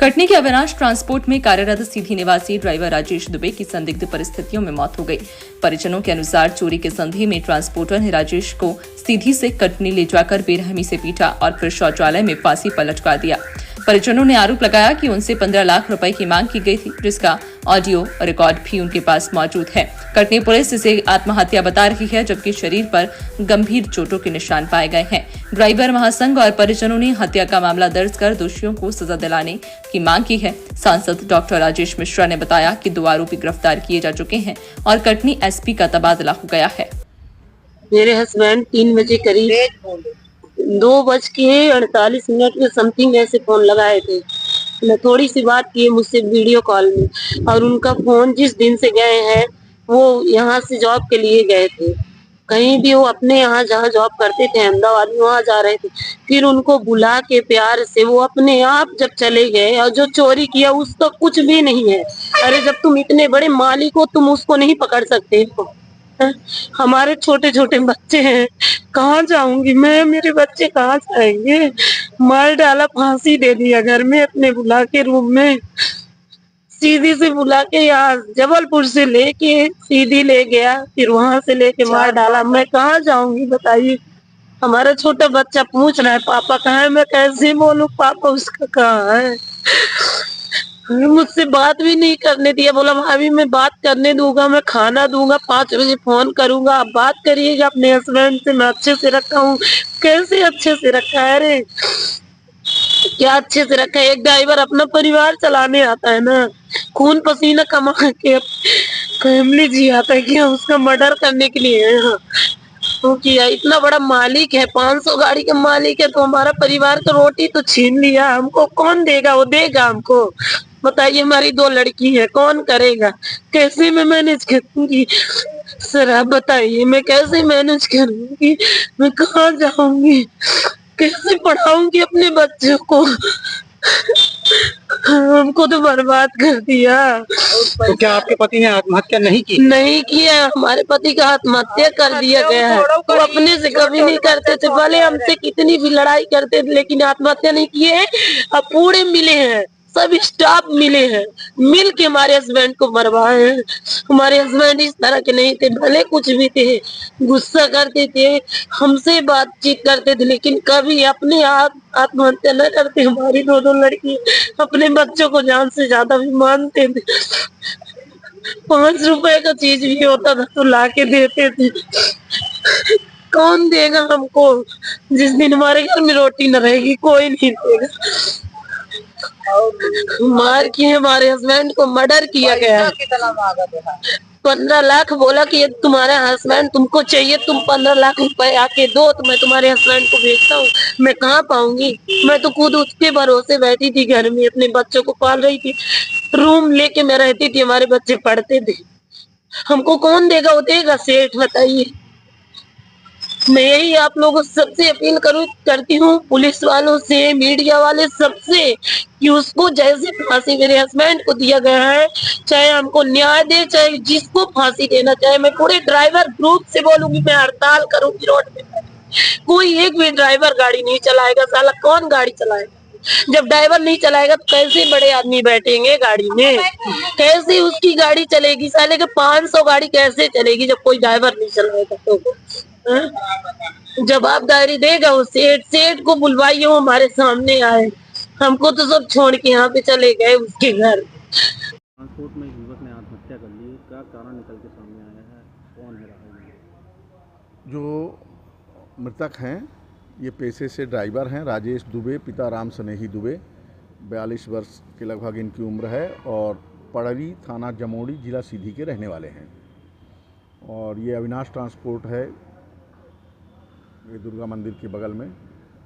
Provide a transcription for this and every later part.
कटनी के अविनाश ट्रांसपोर्ट में कार्यरत सीधी निवासी ड्राइवर राजेश दुबे की संदिग्ध परिस्थितियों में मौत हो गई। परिजनों के अनुसार चोरी के संदेह में ट्रांसपोर्टर ने राजेश को सीधी से कटनी ले जाकर बेरहमी से पीटा और फिर शौचालय में फांसी पर लटका दिया। परिजनों ने आरोप लगाया कि उनसे 15 लाख रुपए की मांग की गई थी, जिसका ऑडियो रिकॉर्ड भी उनके पास मौजूद है। कटनी पुलिस इसे आत्महत्या बता रही है, जबकि शरीर पर गंभीर चोटों के निशान पाए गए हैं। ड्राइवर महासंघ और परिजनों ने हत्या का मामला दर्ज कर दोषियों को सजा दिलाने की मांग की है। सांसद डॉक्टर राजेश मिश्रा ने बताया कि 2 आरोपी गिरफ्तार किए जा चुके हैं और कटनी एसपी का तबादला हो गया है। मेरे हस्बैंड 3 बजे करीब 2:48 में समथिंग ऐसे फोन लगाए थे। मैं थोड़ी सी बात की मुझसे वीडियो कॉल में, और उनका फोन जिस दिन से गए हैं वो यहाँ से जॉब के लिए गए थे। कहीं भी वो अपने यहाँ जहाँ जॉब करते थे अहमदाबाद में वहाँ जा रहे थे। फिर उनको बुला के प्यार से वो अपने आप जब चले गए, और जो चोरी किया उसका कुछ भी नहीं है। अरे जब तुम इतने बड़े मालिक हो तुम उसको नहीं पकड़ सकते हो? हमारे छोटे छोटे बच्चे हैं, कहाँ जाऊंगी मैं? मेरे बच्चे कहाँ जाएंगे? मार डाला, फांसी दे दिया घर में अपने बुला के रूम में। सीधी से बुला के यहाँ जबलपुर से लेके सीधी ले गया, फिर वहां से लेके मार डाला। मैं कहाँ जाऊंगी बताइए? हमारा छोटा बच्चा पूछ रहा है पापा कहाँ है। मैं कैसे बोलूं पापा उसका कहाँ है? मुझसे बात भी नहीं करने दिया। बोला भाभी मैं बात करने दूंगा, मैं खाना दूंगा, 5 बजे फोन करूंगा, आप बात करिएगा अपने हस्बैंड से। मैं अच्छे से रखा हूँ। कैसे अच्छे से रखा है? अरे क्या अच्छे से रखा है? एक ड्राइवर अपना परिवार चलाने आता है ना, खून पसीना कमा के फैमिली जी आता है कि उसका मर्डर करने के लिए है यहाँ तो किया? इतना बड़ा मालिक है, 500 गाड़ी का मालिक है, तो हमारा परिवार का रोटी तो छीन लिया। हमको कौन देगा? वो देगा हमको? बताइए, हमारी 2 लड़की है, कौन करेगा? कैसे मैं मैनेज करूंगी? सर आप बताइए मैं कैसे मैनेज करूंगी? मैं कहाँ जाऊंगी? कैसे पढ़ाऊंगी अपने बच्चों को? हमको तो बर्बाद कर दिया। तो क्या आपके पति ने आत्महत्या नहीं की? नहीं किया, हमारे पति का आत्महत्या कर दिया गया है। वो अपने से कभी नहीं करते थे, भले हमसे कितनी भी लड़ाई करते थे, लेकिन आत्महत्या नहीं किए हैं। अब पूरे मिले हैं, सब स्टाफ मिले हैं, मिल के हमारे हस्बैंड को मरवाए हैं। हमारे हस्बैंड इस तरह के नहीं थे, भले कुछ भी थे, गुस्सा करते थे, हमसे बातचीत करते थे, लेकिन कभी अपने आप आत्महत्या न करते। हमारी 2 लड़की अपने बच्चों को जान से ज्यादा भी मानते थे। 5 रुपए का चीज भी होता था तो ला के देते थे। कौन देगा हमको? जिस दिन हमारे घर में रोटी न रहेगी कोई नहीं देगा। मार किए, हमारे हस्बैंड को मर्डर किया गया है। 15 लाख बोला कि ये तुम्हारा हस्बैंड तुमको चाहिए, तुम 15 लाख रुपए आके दो तो मैं तुम्हारे हस्बैंड को भेजता हूँ। मैं कहाँ पाऊंगी? मैं तो खुद उसके भरोसे बैठी थी, घर में अपने बच्चों को पाल रही थी, रूम लेके मैं रहती थी, हमारे बच्चे पढ़ते थे। हमको कौन देगा? वो देगा सेठ? बताइए। मैं यही आप लोगों से सबसे अपील करती हूँ, पुलिस वालों से, मीडिया वाले सबसे, कि उसको जैसे फांसी मेरे हस्बैंड को दिया गया है, चाहे हमको न्याय दे, चाहे जिसको फांसी देना चाहे। मैं पूरे ड्राइवर ग्रुप से बोलूंगी, मैं हड़ताल करूंगी रोड पे। कोई एक भी ड्राइवर गाड़ी नहीं चलाएगा। साला कौन गाड़ी चलाएगा? जब ड्राइवर नहीं चलाएगा तो कैसे बड़े आदमी बैठेंगे गाड़ी में? कैसे उसकी गाड़ी चलेगी? साले के 500 गाड़ी कैसे चलेगी जब कोई ड्राइवर नहीं चलाएगा? तो जवाबदारी देगा वो सेठ को बुलवाइए, वो हमारे सामने आए। हमको तो सब छोड़ के यहाँ पे चले गए उसके घर। ट्रांसपोर्ट में युवक ने आत्महत्या कर ली, क्या कारण निकल के सामने आया है? कौन है राहुल? जो मृतक हैं ये पेशे से ड्राइवर हैं, राजेश दुबे, पिता राम स्नेही दुबे, 42 वर्ष के लगभग इनकी उम्र है, और पड़री थाना जमोड़ी जिला सीधी के रहने वाले हैं। और ये अविनाश ट्रांसपोर्ट है, ये दुर्गा मंदिर के बगल में।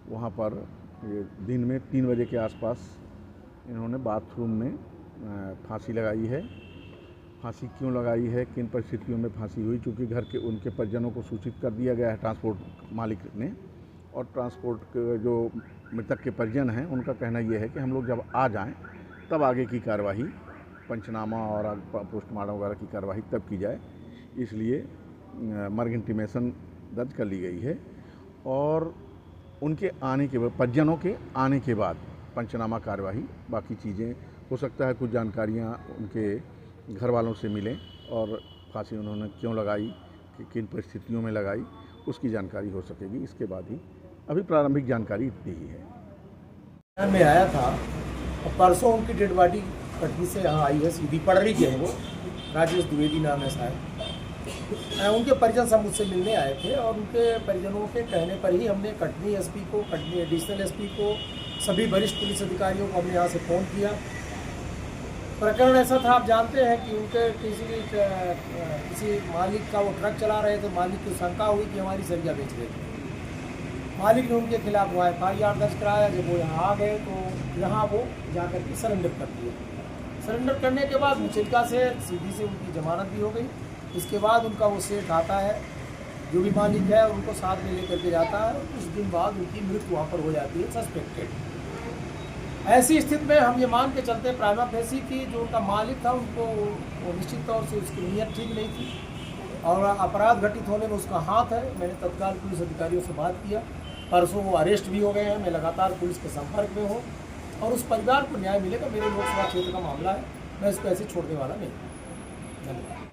वहाँ पर ये दिन में 3 बजे के आसपास इन्होंने बाथरूम में फांसी लगाई है। फांसी क्यों लगाई है, किन परिस्थितियों में फांसी हुई, चूँकि घर के उनके परिजनों को सूचित कर दिया गया है ट्रांसपोर्ट मालिक ने, और ट्रांसपोर्ट के जो मृतक के परिजन हैं उनका कहना यह है कि हम लोग जब आ जाएं तब आगे की कार्यवाही, पंचनामा और पोस्टमार्टम वगैरह की कार्यवाही तब की जाए। इसलिए मर्ग इंटीमेशन दर्ज कर ली गई है, और उनके आने के बाद, परिजनों के आने के बाद पंचनामा कार्यवाही, बाकी चीज़ें हो सकता है कुछ जानकारियाँ उनके घर वालों से मिलें और फांसी उन्होंने क्यों लगाई, किन परिस्थितियों में लगाई, उसकी जानकारी हो सकेगी। इसके बाद ही अभी प्रारंभिक जानकारी इतनी ही है। मैं आया था और परसों उनकी डेड बॉडी कटनी से यहाँ आई है, सीधी पड़री के हैं वो, राजेश द्विवेदी नाम है शायद। उनके परिजन सब मुझसे मिलने आए थे और उनके परिजनों के कहने पर ही हमने कटनी एसपी को, कटनी एडिशनल एसपी को, सभी वरिष्ठ पुलिस अधिकारियों को हमने यहाँ से फ़ोन किया। प्रकरण ऐसा था, आप जानते हैं कि उनके किसी मालिक का वो ट्रक चला रहे थे, मालिक को शंका हुई कि हमारी सरिया बेच रहे थे। मालिक ने उनके खिलाफ वो FIR दर्ज कराया। जब वो यहाँ आ गए तो यहाँ वो जाकर के सरेंडर कर दिया। सरेंडर करने के बाद मुचलिका से सीधी से उनकी जमानत भी हो गई। इसके बाद उनका वो सेठ आता है, जो भी मालिक है, उनको साथ में लेकर के जाता है। कुछ दिन बाद उनकी मृत्यु वहाँ पर हो जाती है, सस्पेक्टेड। ऐसी स्थिति में हम ये मान के चलते प्राइमा फेसी की जो उनका मालिक था, उनको वो निश्चित तौर से उसकी नीयत ठीक नहीं थी और अपराध घटित होने में उसका हाथ है। मैंने तत्काल पुलिस अधिकारियों से बात किया। परसों वो अरेस्ट भी हो गए हैं। मैं लगातार पुलिस के संपर्क में हूँ और उस परिवार को न्याय मिलेगा। मेरे लोकसभा क्षेत्र का मामला है, मैं इसको ऐसे छोड़ने वाला नहीं। धन्यवाद।